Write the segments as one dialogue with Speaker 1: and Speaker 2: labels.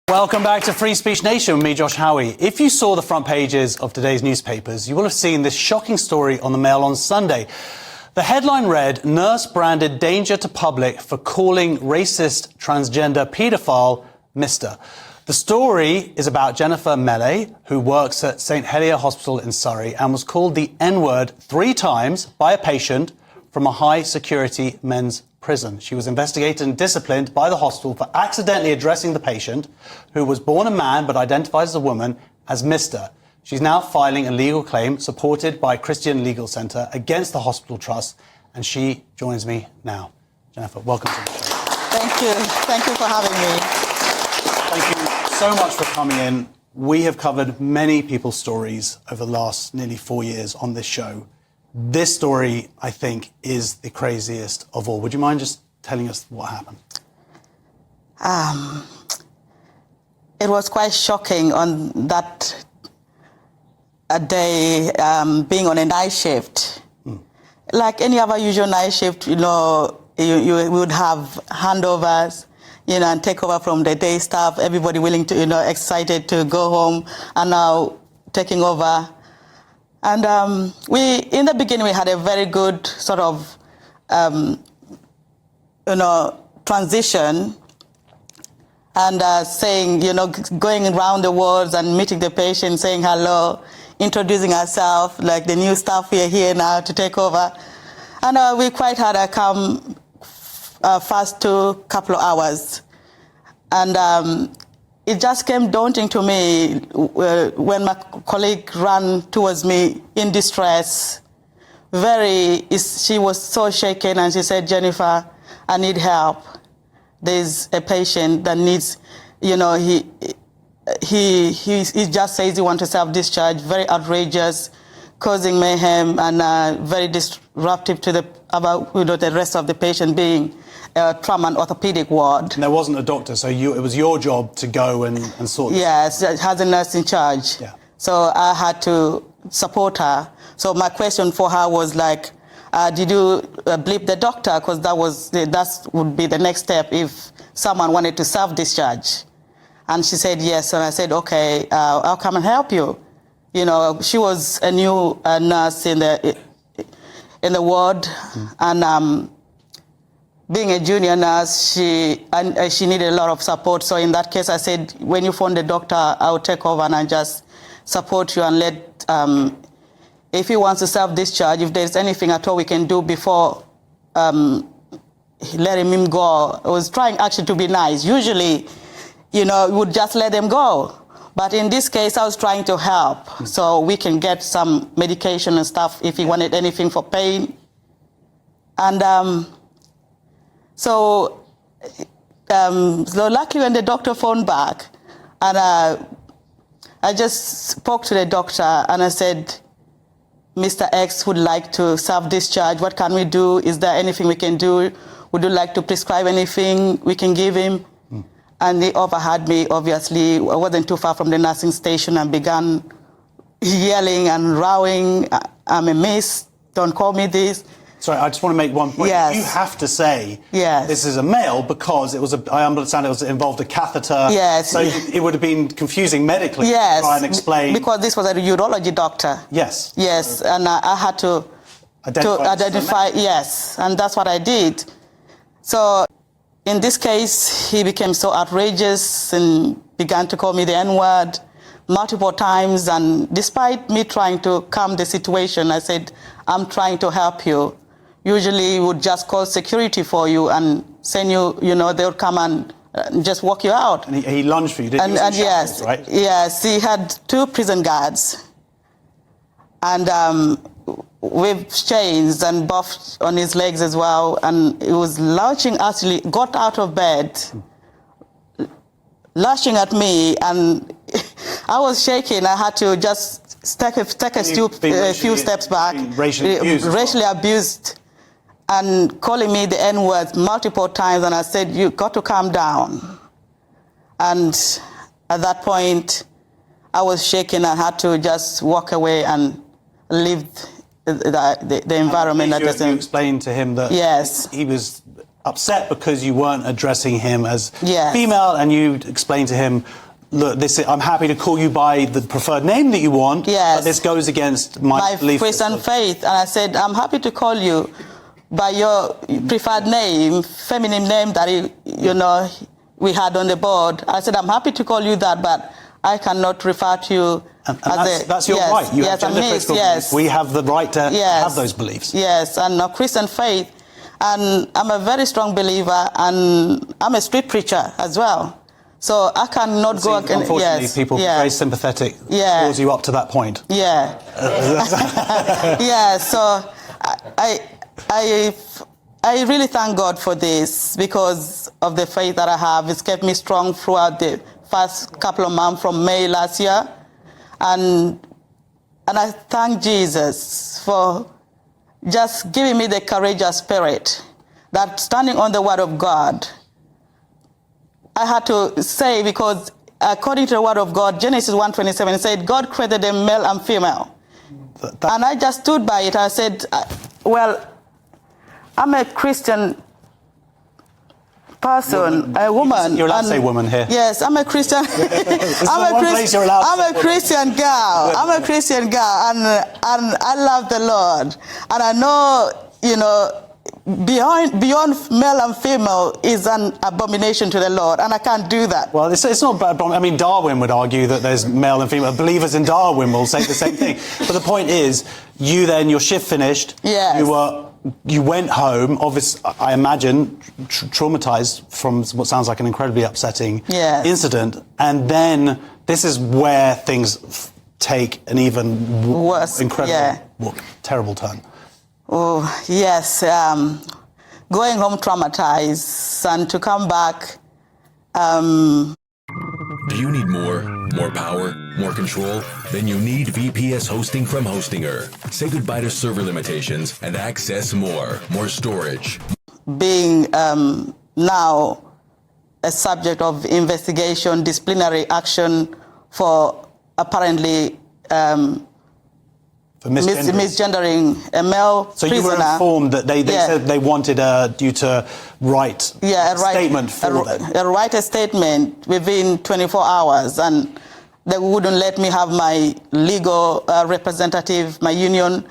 Speaker 1: Welcome back to Free Speech Nation with me, Josh Howie. If you saw the front pages of today's newspapers, you will have seen this shocking story on the Mail on Sunday. The headline read, "Nurse branded danger to public for calling racist transgender paedophile Mr." The story is about Jennifer Mele, who works at St Helier Hospital in Surrey and was called the N-word 3 times by a patient from a high-security men's prison. She was investigated and disciplined by the hospital for accidentally addressing the patient, who was born a man but identifies as a woman, as Mr. She's now filing a legal claim supported by Christian Legal Centre against the hospital trust, and she joins me now. Jennifer, welcome to the show.
Speaker 2: Thank you. Thank you for having me.
Speaker 1: Thank you so much for coming in. We have covered many people's stories over the last nearly 4 years on this show. This story, I think, is the craziest of all. Would you mind just telling us what happened?
Speaker 2: It was quite shocking on that day, being on a night shift. Like any other usual night shift, you would have handovers, and take over from the day staff, everybody willing to, excited to go home, and now taking over. And in the beginning, we had a very good sort of, transition, and saying, going around the wards and meeting the patient, saying hello, introducing ourselves, like the new staff we are here now to take over. And we quite had a calm first 2 couple of hours. And it just came daunting to me when my colleague ran towards me in distress. She was so shaken, and she said, "Jennifer, I need help. There's a patient that needs, he just says he wants to self-discharge, very outrageous, causing mayhem, and very disruptive to the rest of the patient, being a trauma and orthopedic ward."
Speaker 1: And there wasn't a doctor, so it was your job to go and sort this.
Speaker 2: Yes, it has a nurse in charge.
Speaker 1: Yeah.
Speaker 2: So I had to support her. So my question for her was like, did you bleep the doctor? Because that would be the next step if someone wanted to self-discharge. And she said yes, and I said, okay, I'll come and help you. She was a new nurse in the ward, and being a junior nurse, she needed a lot of support. So in that case, I said, when you phone the doctor, I'll take over and I just support you and let, if he wants to self-discharge, if there's anything at all we can do before letting him go. I was trying actually to be nice. Usually, we would just let them go. But in this case, I was trying to help so we can get some medication and stuff if he wanted anything for pain. And so luckily when the doctor phoned back, and I just spoke to the doctor and I said, "Mr. X would like to self-discharge. What can we do? Is there anything we can do? Would you like to prescribe anything we can give him?" And he overheard me, obviously. I wasn't too far from the nursing station, and began yelling and rowing, "I'm a miss, don't call me this."
Speaker 1: Sorry, I just want to make one point.
Speaker 2: Yes.
Speaker 1: You have to say
Speaker 2: yes.
Speaker 1: This is a male because I understand it involved a catheter.
Speaker 2: Yes.
Speaker 1: So it would have been confusing medically
Speaker 2: yes.
Speaker 1: to try and explain.
Speaker 2: Because this was a urology doctor.
Speaker 1: Yes.
Speaker 2: Yes, and I had to identify, yes, and that's what I did. So in this case, he became so outrageous and began to call me the N-word multiple times. And despite me trying to calm the situation, I said, "I'm trying to help you. Usually we would just call security for you and send you, they'll come and just walk you out."
Speaker 1: And he lunged for you, didn't he?
Speaker 2: And yes,
Speaker 1: right?
Speaker 2: Yes, he had 2 prison guards. And with chains and buffed on his legs as well. And he was lashing, actually got out of bed, lashing at me. And I was shaking. I had to just take a few steps back. Racially abused. And calling me the N-word multiple times, and I said, "You got to calm down." And at that point, I was shaking. I had to just walk away and leave the environment.
Speaker 1: You explained to him that
Speaker 2: yes.
Speaker 1: he was upset because you weren't addressing him as
Speaker 2: Yes.
Speaker 1: female, and you explained to him, look, I'm happy to call you by the preferred name that you want,
Speaker 2: Yes.
Speaker 1: but this goes against my belief
Speaker 2: Christian
Speaker 1: system.
Speaker 2: faith. And I said, I'm happy to call you by your preferred name, feminine name that we had on the board. I said, I'm happy to call you that, but I cannot refer to you as
Speaker 1: that's your right. You have gender critical beliefs. We have the right to have those beliefs.
Speaker 2: Yes, and Christian faith. And I'm a very strong believer, and I'm a street preacher as well. So I cannot go against...
Speaker 1: Unfortunately, people are very sympathetic towards you up to that point.
Speaker 2: Yeah. Yeah, so I really thank God for this because of the faith that I have. It's kept me strong throughout the first couple of months from May last year. And I thank Jesus for just giving me the courageous spirit that standing on the word of God, I had to say, because according to the word of God, Genesis 1:27 said, God created them male and female. And I just stood by it. I said, well, I'm a Christian person, a woman.
Speaker 1: You're allowed to say woman here.
Speaker 2: Yes, I'm a Christian. I'm a Christian girl. I'm a Christian girl, and I love the Lord. And I know, beyond male and female is an abomination to the Lord, and I can't do that.
Speaker 1: Well, it's not bad. I mean, Darwin would argue that there's male and female. Believers in Darwin will say the same thing. But the point is, your shift finished.
Speaker 2: Yes.
Speaker 1: You went home, obviously, I imagine, traumatized from what sounds like an incredibly upsetting incident. And then this is where things take an even worse, incredible, terrible turn.
Speaker 2: Oh, yes. Going home traumatized, and to come back...
Speaker 3: Do you need more power, more control? Then you need VPS hosting from Hostinger. Say goodbye to server limitations and access more storage.
Speaker 2: Being now a subject of investigation, disciplinary action for apparently misgendering a male prisoner.
Speaker 1: So you were informed that they said they wanted you to write a statement for them?
Speaker 2: Write a statement within 24 hours, and they wouldn't let me have my legal representative, my union,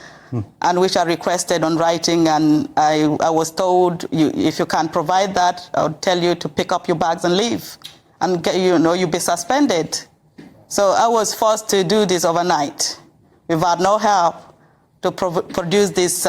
Speaker 2: and which I requested on writing, and I was told, if you can't provide that, I'll tell you to pick up your bags and leave, and you'll be suspended. So I was forced to do this overnight. We've had no help to produce this